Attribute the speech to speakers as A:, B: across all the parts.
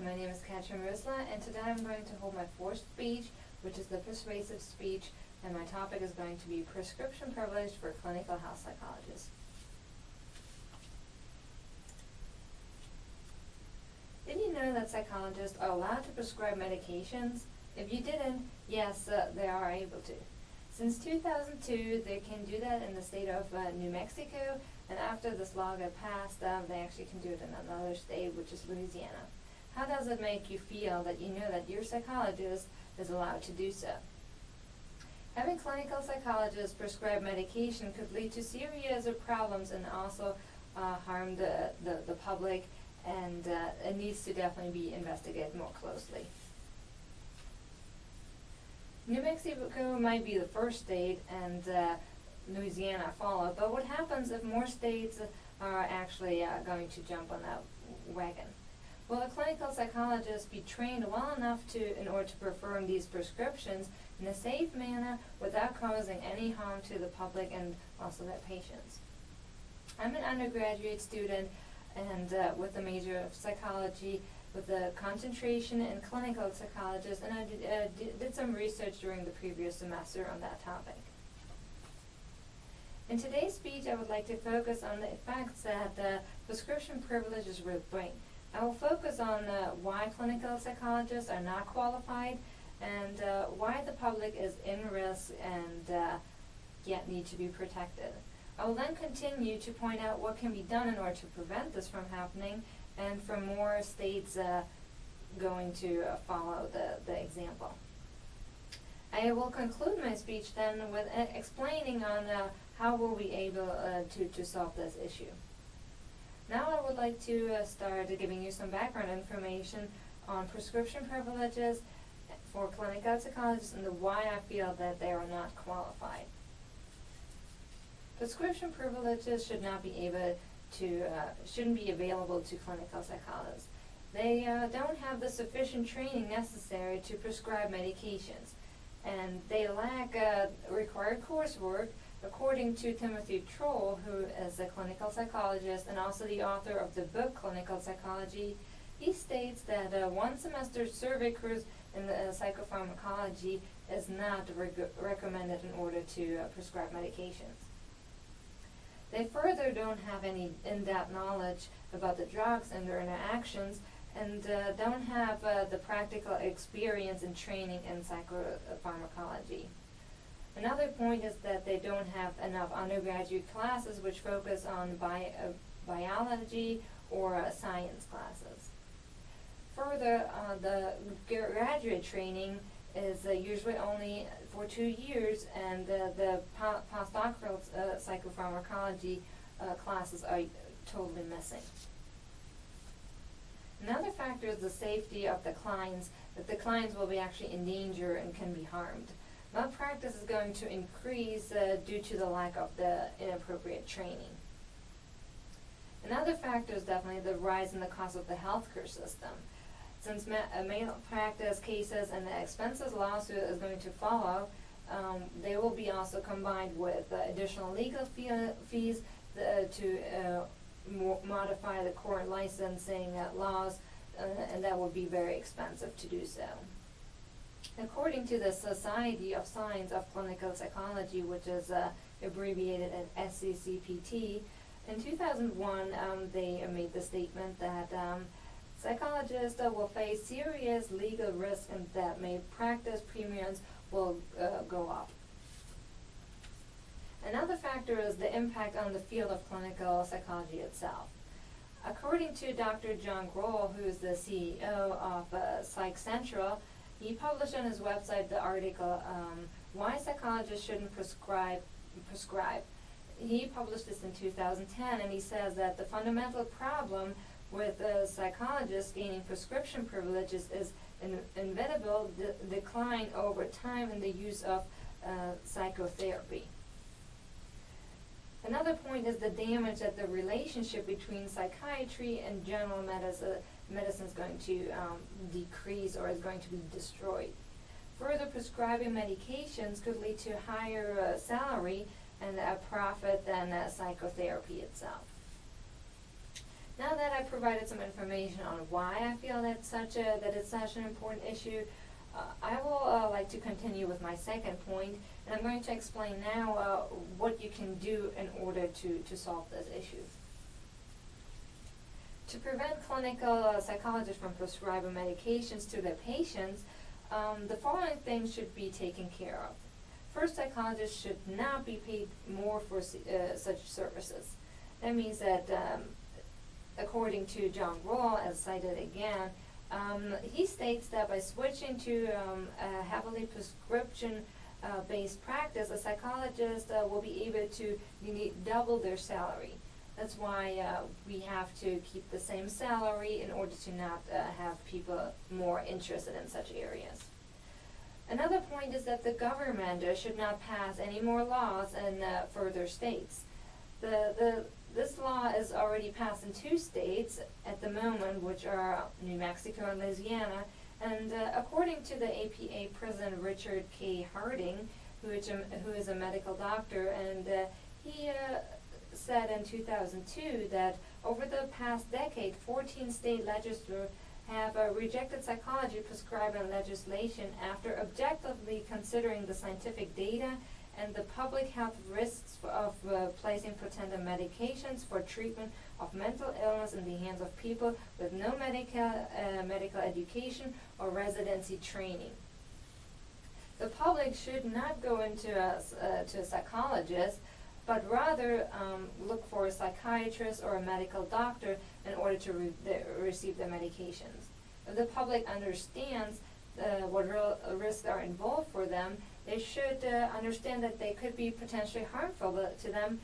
A: my name is Katrin, and today I'm going to hold my fourth speech, which is the persuasive speech, and my topic is going to be prescription privilege for clinical health psychologists. Did you know that psychologists are allowed to prescribe medications? If you didn't, yes, they are able to. Since 2002, they can do that in the state of New Mexico, and after this law got passed, they actually can do it in another state, which is Louisiana. How does it make you feel that you know that your psychologist is allowed to do so? Having clinical psychologists prescribe medication could lead to serious problems and also harm the public, and it needs to definitely be investigated more closely. New Mexico might be the first state, and Louisiana followed, but what happens if more states are actually going to jump on that wagon? Will a clinical psychologist be trained well enough in order to perform these prescriptions in a safe manner without causing any harm to the public and also their patients? I'm an undergraduate student and with a major of psychology with a concentration in clinical psychologist, and I did some research during the previous semester on that topic. In today's speech, I would like to focus on the effects that prescription privileges will bring. I will focus on why clinical psychologists are not qualified and why the public is in risk and yet need to be protected. I will then continue to point out what can be done in order to prevent this from happening, and for more states going to follow the example. I will conclude my speech then with explaining on how we'll be able to solve this issue. Now I would like to start giving you some background information on prescription privileges for clinical psychologists and why I feel that they are not qualified. Prescription privileges shouldn't be available to clinical psychologists. They don't have the sufficient training necessary to prescribe medications, and they lack required coursework. According to Timothy Troll, who is a clinical psychologist and also the author of the book Clinical Psychology, he states that one semester survey course in the psychopharmacology is not recommended in order to prescribe medications. They further don't have any in-depth knowledge about the drugs and their interactions, and don't have the practical experience and training in psychopharmacology. Another point is that they don't have enough undergraduate classes which focus on biology or science classes. Further, the graduate training is usually only for 2 years, and the postdoctoral psychopharmacology classes are totally missing. Another factor is the safety of the clients, that the clients will be actually in danger and can be harmed. Malpractice is going to increase due to the lack of the inappropriate training. Another factor is definitely the rise in the cost of the healthcare system. Since malpractice cases and the expenses lawsuit is going to follow, they will be also combined with additional legal fees to modify the court licensing laws, and that will be very expensive to do so. According to the Society of Science of Clinical Psychology, which is abbreviated as SCCPT, in 2001 they made the statement that psychologists will face serious legal risk and that malpractice premiums will go up. Another factor is the impact on the field of clinical psychology itself. According to Dr. John Grohl, who is the CEO of Psych Central, he published on his website the article, Why Psychologists Shouldn't Prescribe. He published this in 2010, and he says that the fundamental problem with psychologists gaining prescription privileges is an inevitable decline over time in the use of psychotherapy. Another point is the damage that the relationship between psychiatry and general medicine is going to decrease or is going to be destroyed. Further, prescribing medications could lead to higher salary and a profit than psychotherapy itself. Now that I provided some information on why I feel that it's such an important issue. I will like to continue with my second point, and I'm going to explain now what you can do in order to solve this issue. To prevent clinical psychologists from prescribing medications to their patients, the following things should be taken care of. First, psychologists should not be paid more for such services. That means that, according to John Roll, as cited again, he states that by switching to a heavily prescription-based practice, a psychologist will be able to double their salary. That's why we have to keep the same salary in order to not have people more interested in such areas. Another point is that the government should not pass any more laws in further states. This law is already passed in 2 states at the moment, which are New Mexico and Louisiana, and according to the APA President Richard K. Harding, who is a medical doctor, and he said in 2002 that over the past decade, 14 state legislatures have rejected psychology prescribing legislation after objectively considering the scientific data and the public health risks of placing pretended medications for treatment of mental illness in the hands of people with no medical education or residency training. The public should not go to a psychologist, but rather look for a psychiatrist or a medical doctor in order to receive their medications. If the public understands what real risks are involved for them, they should understand that they could be potentially harmful to them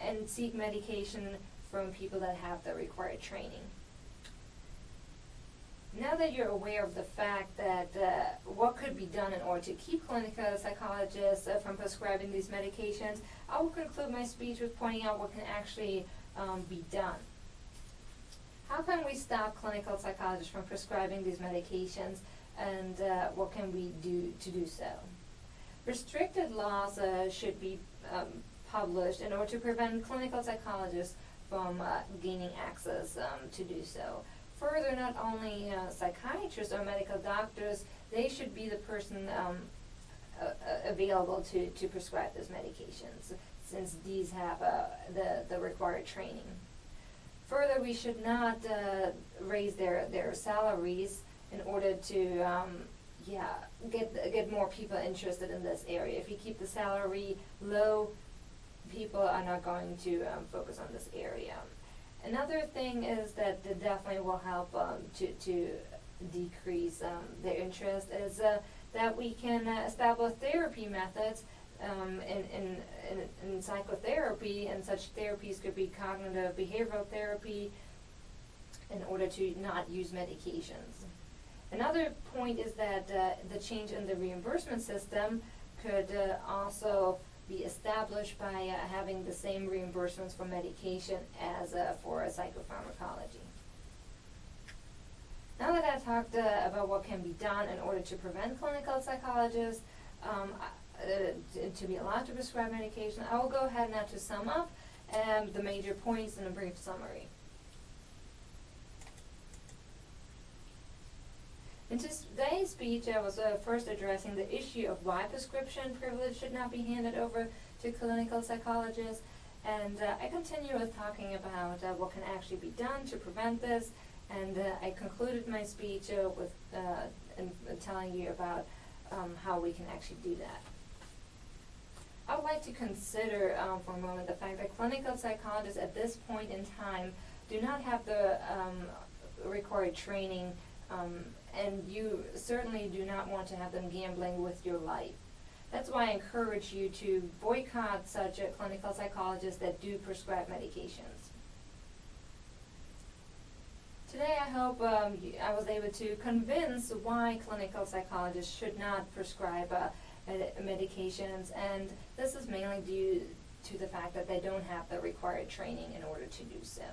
A: and seek medication from people that have the required training. Now that you're aware of the fact that what could be done in order to keep clinical psychologists from prescribing these medications, I will conclude my speech with pointing out what can actually be done. How can we stop clinical psychologists from prescribing these medications, and what can we do to do so? Restricted laws should be published in order to prevent clinical psychologists from gaining access to do so. Further, not only psychiatrists or medical doctors, they should be the person available to prescribe those medications, since these have the required training. Further, we should not raise their salaries in order to get more people interested in this area. If you keep the salary low, people are not going to focus on this area. Another thing is that definitely will help to decrease their interest is that we can establish therapy methods in psychotherapy, and such therapies could be cognitive behavioral therapy in order to not use medications. Another point is that the change in the reimbursement system could also be established by having the same reimbursements for medication as for psychopharmacology. Now that I've talked about what can be done in order to prevent clinical psychologists to be allowed to prescribe medication, I will go ahead now to sum up the major points in a brief summary. In today's speech, I was first addressing the issue of why prescription privilege should not be handed over to clinical psychologists, and I continue with talking about what can actually be done to prevent this, and I concluded my speech with telling you about how we can actually do that. I would like to consider for a moment the fact that clinical psychologists at this point in time do not have the required training, and you certainly do not want to have them gambling with your life. That's why I encourage you to boycott such clinical psychologists that do prescribe medications. Today I hope I was able to convince why clinical psychologists should not prescribe medications, and this is mainly due to the fact that they don't have the required training in order to do so.